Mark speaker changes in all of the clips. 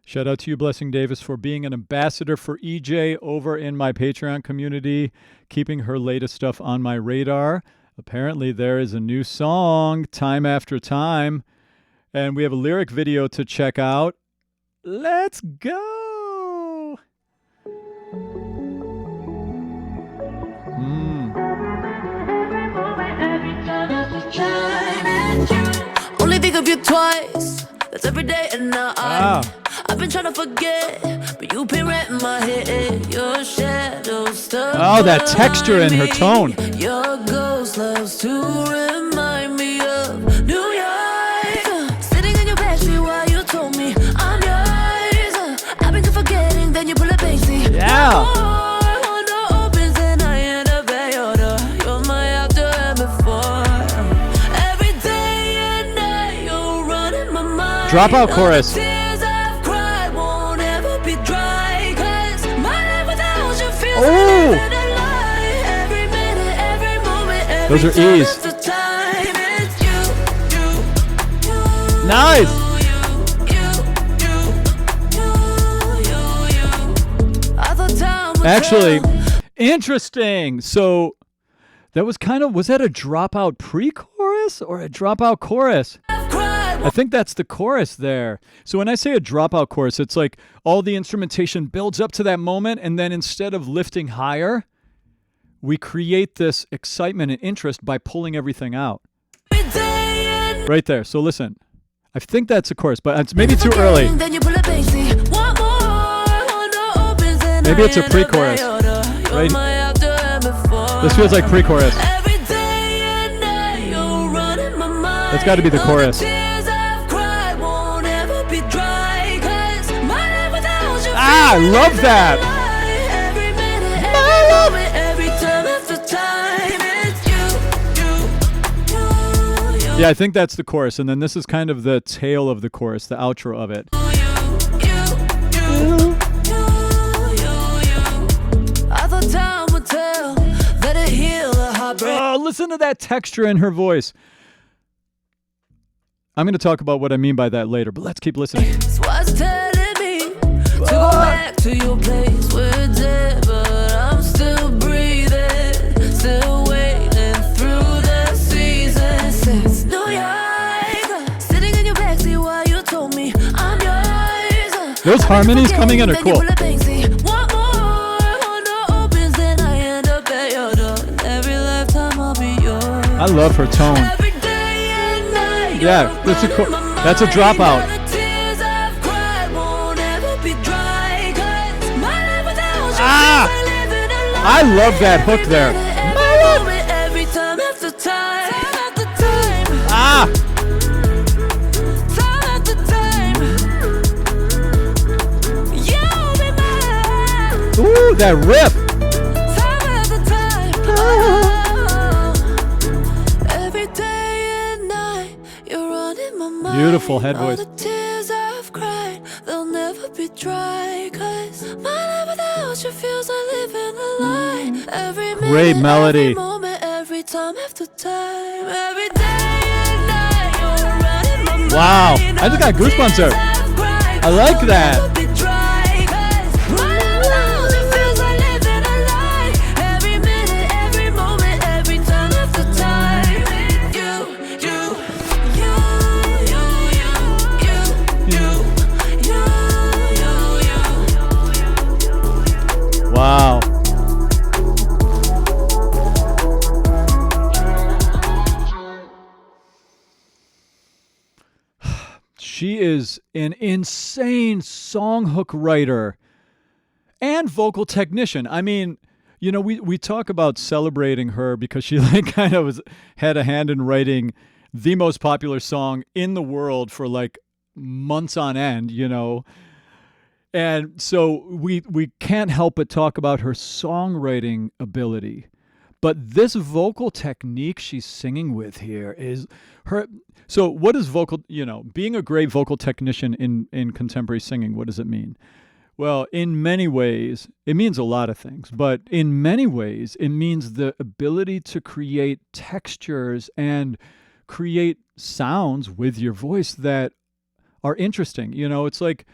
Speaker 1: Shout out to you, Blessing Davis, for being an ambassador for EJAE over in my Patreon community, keeping her latest stuff on my radar. Apparently, there is a new song, Time After Time, and we have a lyric video to check out. Let's go!
Speaker 2: Only think of you twice. That's every day and night. I've been trying to forget, but you've been right in my head. Your shadow stuck.
Speaker 1: Oh, that texture in her tone.
Speaker 2: Your ghost loves to remind me of New York. Sitting in your backseat while you told me I'm yours. I've been forgetting, then you pull a Banksy.
Speaker 1: Yeah. Dropout chorus. Oh! Those are E's. Nice! Actually, interesting. So that was was that a dropout pre-chorus or a dropout chorus? I think that's the chorus there. So when I say a dropout chorus, it's like all the instrumentation builds up to that moment, and then instead of lifting higher, we create this excitement and interest by pulling everything out. Right there. So listen. I think that's a chorus, but it's maybe too early. Maybe it's a pre-chorus. Right? This feels like pre-chorus. That's got to be the chorus. I love that. Yeah, I think that's the chorus, and then this is kind of the tail of the chorus, the outro of it. Oh, listen to that texture in her voice. I'm going to talk about what I mean by that later, but let's keep listening. To go back to your place where it's dead, but I'm still breathing, still waiting through the seasons. Since New York, sitting in your backseat while you told me I'm yours. Those harmonies coming in are cool. I love her tone. Yeah, that's a dropout. I love that hook there. Ooh, that riff. Beautiful head voice. They'll never be dry, 'cause my life without you feels like living a lie. Every minute, great melody. Every moment, every time after time, every day and night, you're running my mind. Wow, I just got goosebumps there. I like that. Wow. She is an insane song hook writer and vocal technician. I mean, you know, we talk about celebrating her because she kind of had a hand in writing the most popular song in the world for like months on end, you know. And so we can't help but talk about her songwriting ability. But this vocal technique she's singing with here is her. So what is vocal, being a great vocal technician in contemporary singing, what does it mean? Well, in many ways, it means a lot of things. But in many ways, it means the ability to create textures and create sounds with your voice that are interesting. It's like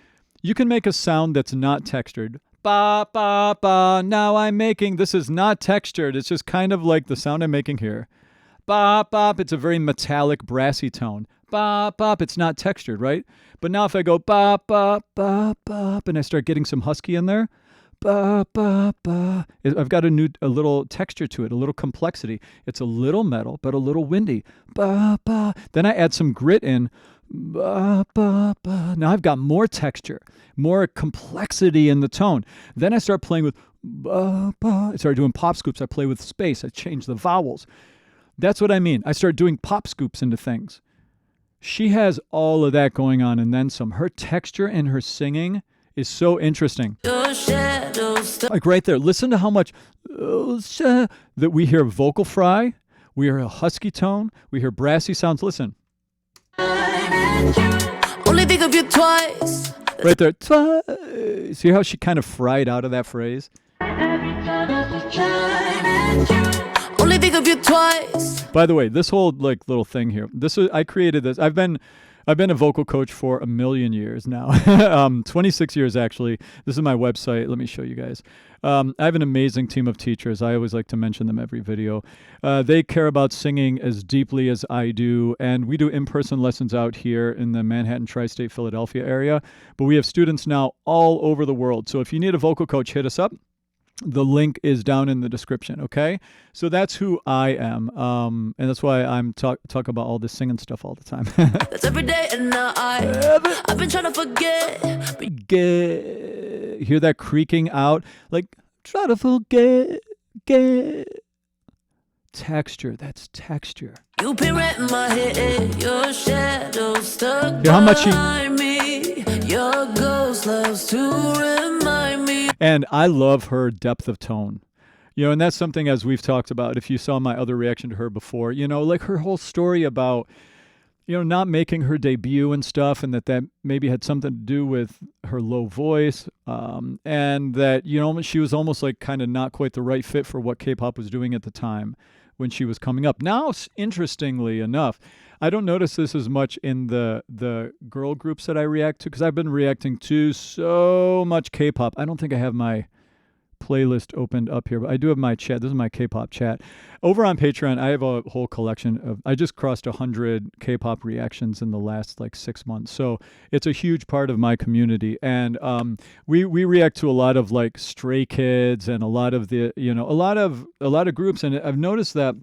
Speaker 1: you can make a sound that's not textured. Ba, ba, ba, now I'm making, this is not textured. It's just kind of like the sound I'm making here. Bop, bop, it's a very metallic, brassy tone. Bop, bop, it's not textured, right? But now if I go bop, bop, bop, bop, and I start getting some husky in there, ba, ba, ba, I've got a little texture to it, a little complexity. It's a little metal, but a little windy. Ba, ba. Then I add some grit in. Ba, ba, ba. Now I've got more texture, more complexity in the tone. Then I start playing with ba, ba. I start doing pop scoops. I play with space. I change the vowels. That's what I mean. I start doing pop scoops into things. She has all of that going on and then some. Her texture and her singing is so interesting. Like right there, listen to how much that we hear vocal fry, we hear a husky tone, we hear brassy sounds. Listen.
Speaker 2: Only think of you twice.
Speaker 1: Right there. Twice. See how she kind of fried out of that phrase?
Speaker 2: Only think of you twice.
Speaker 1: By the way, this whole like little thing here, I created this. I've been a vocal coach for 1,000,000 years now. 26 years actually. This is my website. Let me show you guys. I have an amazing team of teachers. I always like to mention them every video. They care about singing as deeply as I do, and we do in-person lessons out here in the Manhattan, Tri-State, Philadelphia area. But we have students now all over the world. So if you need a vocal coach, hit us up. The link is down in the description, okay? So that's who I am, and that's why I'm talk about all this singing stuff all the time.
Speaker 2: That's every day and night. I've been trying to forget.
Speaker 1: Hear that creaking out? Like, try to forget. Texture, that's texture.
Speaker 2: You've been right in my head, your shadow stuck
Speaker 1: Hear how much
Speaker 2: behind me. Your ghost loves to remind me.
Speaker 1: And I love her depth of tone. You know, and that's something, as we've talked about, if you saw my other reaction to her before, you know, like her whole story about, you know, not making her debut and stuff, and that maybe had something to do with her low voice, and that, you know, she was almost like kind of not quite the right fit for what K-pop was doing at the time when she was coming up. Now, interestingly enough, I don't notice this as much in the girl groups that I react to, because I've been reacting to so much K-pop. I don't think I have my playlist opened up here, but I do have my chat. This is my K-pop chat. Over on Patreon, I have a whole collection of, I just crossed 100 K-pop reactions in the last like 6 months. So it's a huge part of my community. And we react to a lot of like Stray Kids and a lot of the, you know, a lot of groups. And I've noticed that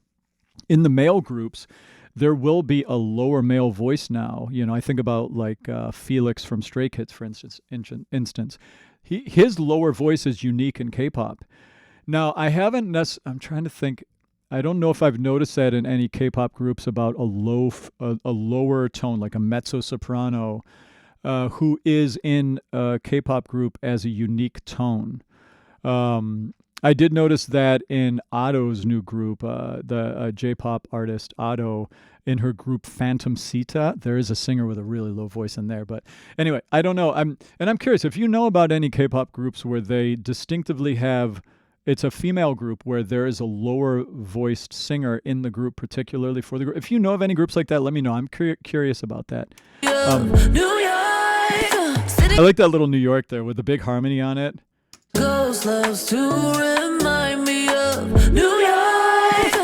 Speaker 1: in the male groups, there will be a lower male voice now. You know, I think about like Felix from Stray Kids, for instance. His lower voice is unique in K-pop. Now, I'm trying to think. I don't know if I've noticed that in any K-pop groups about a lower tone, like a mezzo-soprano, who is in a K-pop group as a unique tone. I did notice that in Otto's new group, the J-pop artist Otto, in her group Phantom Sita, there is a singer with a really low voice in there. But anyway, I don't know. I'm curious if you know about any K-pop groups where they distinctively have, it's a female group where there is a lower voiced singer in the group, particularly for the group. If you know of any groups like that, let me know. I'm curious about that. I like that little New York there with the big harmony on it.
Speaker 2: Ghost loves to remind me of New York.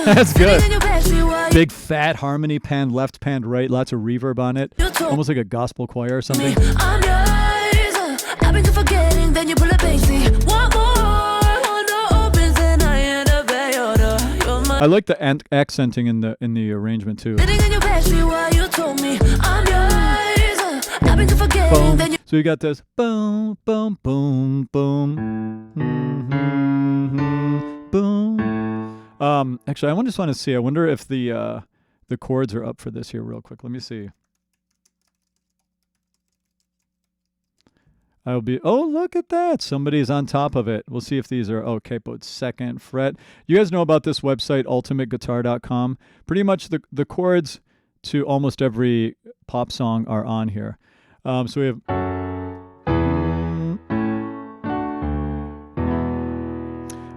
Speaker 1: That's good. Big fat harmony, pan left, pan right, lots of reverb on it. Almost like a gospel choir or something.
Speaker 2: I'm yours. I've been forgetting, then you pull a basie. One more, one door opens and I end up at your door.
Speaker 1: I like the accenting in the arrangement too.
Speaker 2: Sitting in your bedroom while you told me I'm yours. I've been forgetting, then you.
Speaker 1: So you got this boom, boom, boom, boom, boom. Actually, I just want to see. I wonder if the chords are up for this here, real quick. Let me see. Oh, look at that. Somebody's on top of it. We'll see if these are okay. But second fret. You guys know about this website, ultimateguitar.com. Pretty much the chords to almost every pop song are on here. So we have.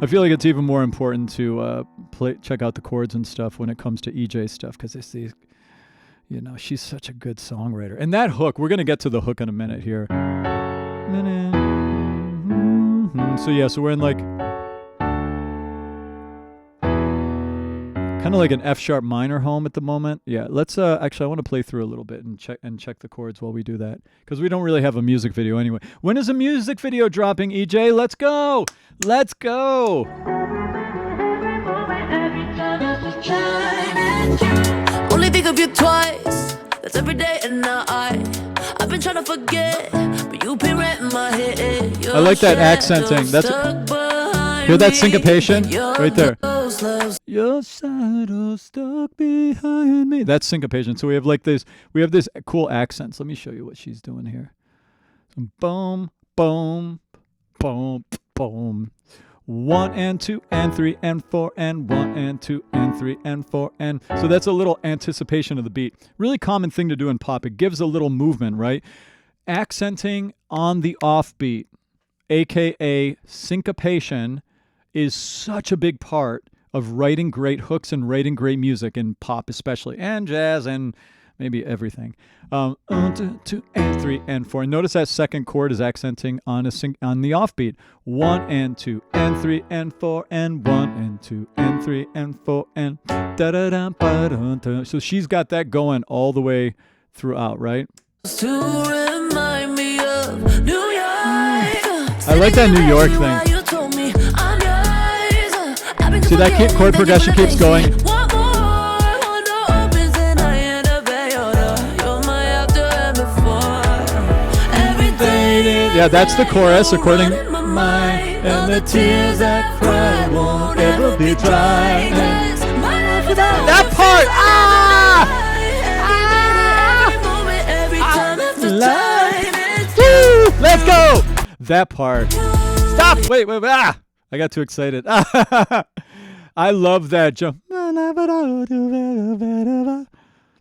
Speaker 1: I feel like it's even more important to check out the chords and stuff when it comes to EJAE stuff, because it's these, you know, she's such a good songwriter. And that hook, we're going to get to the hook in a minute here. So yeah, so we're in like kind of like an F sharp minor home at the moment. Yeah, let's actually I want to play through a little bit and check the chords while we do that, because we don't really have a music video anyway. When is a music video dropping, EJ? Let's go. Let's go.
Speaker 2: Only think of you twice. That's every day and night. I've been trying to forget, but you've been right in my head.
Speaker 1: I like that accenting. That's hear that syncopation right there. Your shadow stuck behind me. That's syncopation. So we have like this. We have this cool accents. Let me show you what she's doing here. Boom, boom, boom, boom. 1 and 2 and 3 and 4 and 1 and 2 and 3 and 4 and so that's a little anticipation of the beat. Really common thing to do in pop. It gives a little movement, right? Accenting on the offbeat, aka syncopation, is such a big part of writing great hooks and writing great music in pop especially, and jazz and maybe everything. 1, 2 and 3 and 4. And notice that second chord is accenting on the offbeat. 1 and 2 and 3 and 4 and 1 and 2 and 3 and 4 and da da da ba da da. So she's got that going all the way throughout, right?
Speaker 2: To remind me of New York.
Speaker 1: I like that New York thing. See, that chord progression keeps going. Yeah, that's the chorus according to mine. And the tears I cry won't ever be dry. That part! Woo! Let's go! That part. Stop! Wait. I got too excited. I love that jump.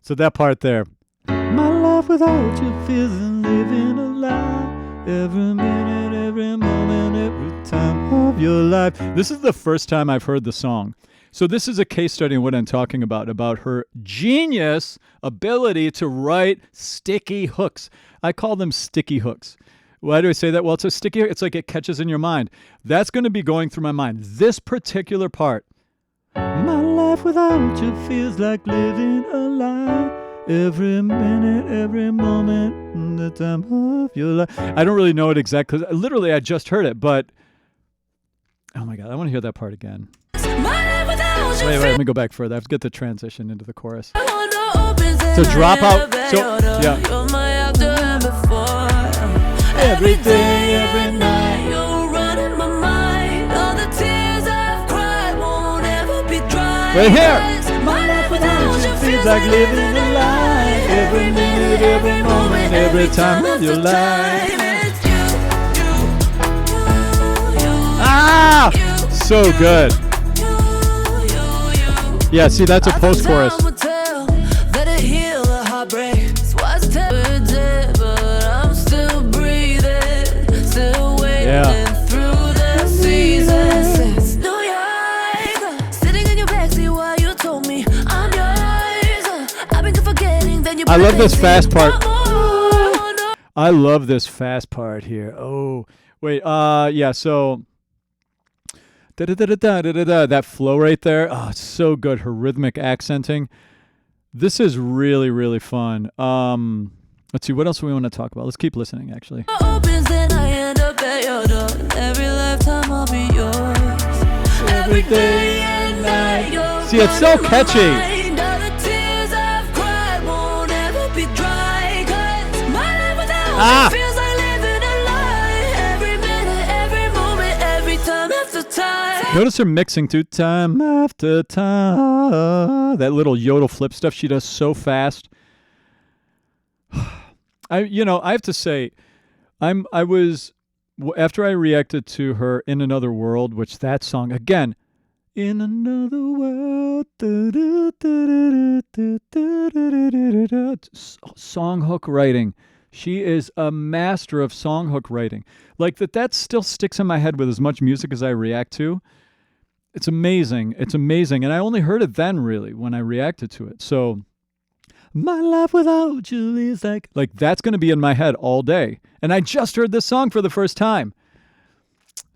Speaker 1: So that part there. My life without you feels living a lie. Every minute, every moment, every time of your life. This is the first time I've heard the song. So this is a case study in what I'm talking about her genius ability to write sticky hooks. I call them sticky hooks. Why do I say that? Well, it's a sticky hook. It's like it catches in your mind. That's going to be going through my mind. This particular part. My life without you feels like living a lie. Every minute, every moment, the time of your life. I don't really know it exactly. Literally, I just heard it, but oh my God, I want to hear that part again. Wait, let me go back further. I have to get the transition into the chorus. So drop out. So, yeah. Every day, every night. You're running my mind. All the tears I've cried won't ever be dry. Right here. My life without you feels like living a lie. Every minute, every moment, every time of your life. Ah! So good. Yeah, see, that's a post-chorus. Yeah. I love this fast part. I love this fast part here. Oh, wait. Yeah. So, that flow right there. Oh, it's so good. Her rhythmic accenting. This is really, really fun. Let's see. What else do we want to talk about? Let's keep listening. Actually. Every day and night. See, it's so catchy. Ah! Feels like living a lie. Every minute, every moment, every time after time. Notice her mixing too, time after time. That little yodel flip stuff she does so fast. I have to say, I was after I reacted to her In Another World, which that song again, in another world, song hook writing. She is a master of song hook writing. Like that still sticks in my head with as much music as I react to. It's amazing. It's amazing. And I only heard it then, really, when I reacted to it. So My life without you is like that's going to be in my head all day. And I just heard this song for the first time.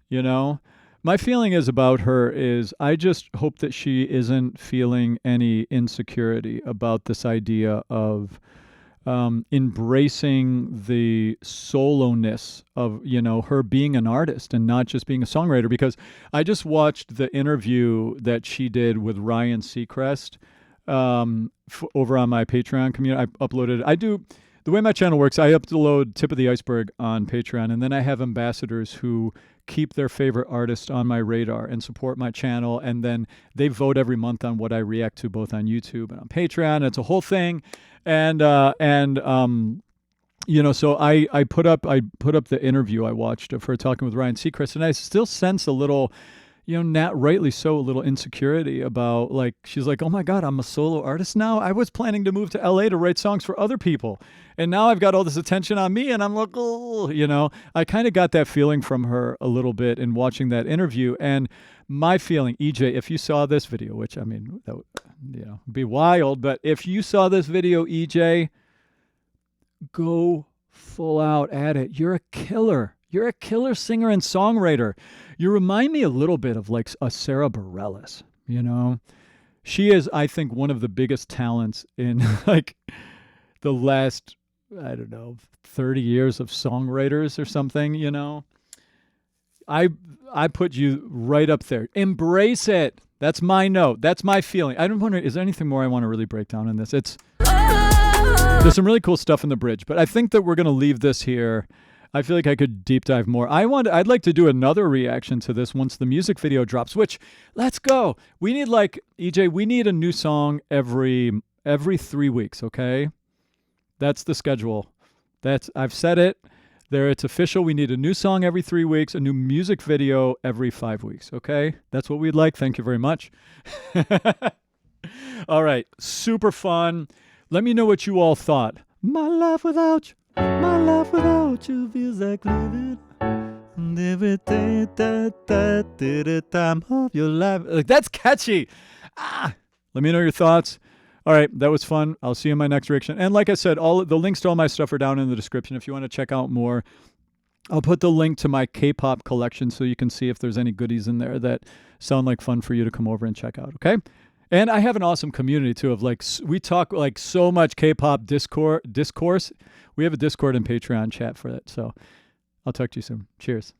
Speaker 1: You know, my feeling is about her is I just hope that she isn't feeling any insecurity about this idea of embracing the solo-ness of, you know, her being an artist and not just being a songwriter. Because I just watched the interview that she did with Ryan Seacrest over on my Patreon community. I uploaded. The way my channel works, I upload Tip of the Iceberg on Patreon, and then I have ambassadors who keep their favorite artist on my radar and support my channel, and then they vote every month on what I react to both on YouTube and on Patreon. It's a whole thing. And you know, so I put up the interview I watched of her talking with Ryan Seacrest, and I still sense a little, you know, not rightly so, a little insecurity about, like, she's like, oh my God, I'm a solo artist now. I was planning to move to LA to write songs for other people, and now I've got all this attention on me, and I'm like, oh, you know, I kind of got that feeling from her a little bit in watching that interview. And my feeling, EJ, if you saw this video, which, I mean, that would, you know, be wild, but if you saw this video, EJ, go full out at it. You're a killer. You're a killer singer and songwriter. You remind me a little bit of like a Sarah Bareilles, you know? She is, I think, one of the biggest talents in like the last, I don't know, 30 years of songwriters or something, you know? I put you right up there. Embrace it. That's my note. That's my feeling. I don't wonder, is there anything more I want to really break down in this? There's some really cool stuff in the bridge, but I think that we're going to leave this here. I feel like I could deep dive more. I'd like to do another reaction to this once the music video drops, which, let's go. We need, like, EJ, we need a new song every 3 weeks, okay? That's the schedule. I've said it. It's official. We need a new song every 3 weeks, a new music video every 5 weeks, okay? That's what we'd like. Thank you very much. All right. Super fun. Let me know what you all thought. My life without you feels like living every day, the time of your life. Like, that's catchy. Let me know your thoughts. All right, that was fun. I'll see you in my next reaction. And like I said, all the links to all my stuff are down in the description if you want to check out more. I'll put the link to my K-pop collection so you can see if there's any goodies in there that sound like fun for you to come over and check out, okay? And I have an awesome community, too, of, like, we talk, like, so much K-pop discourse. We have a Discord and Patreon chat for that, so I'll talk to you soon. Cheers.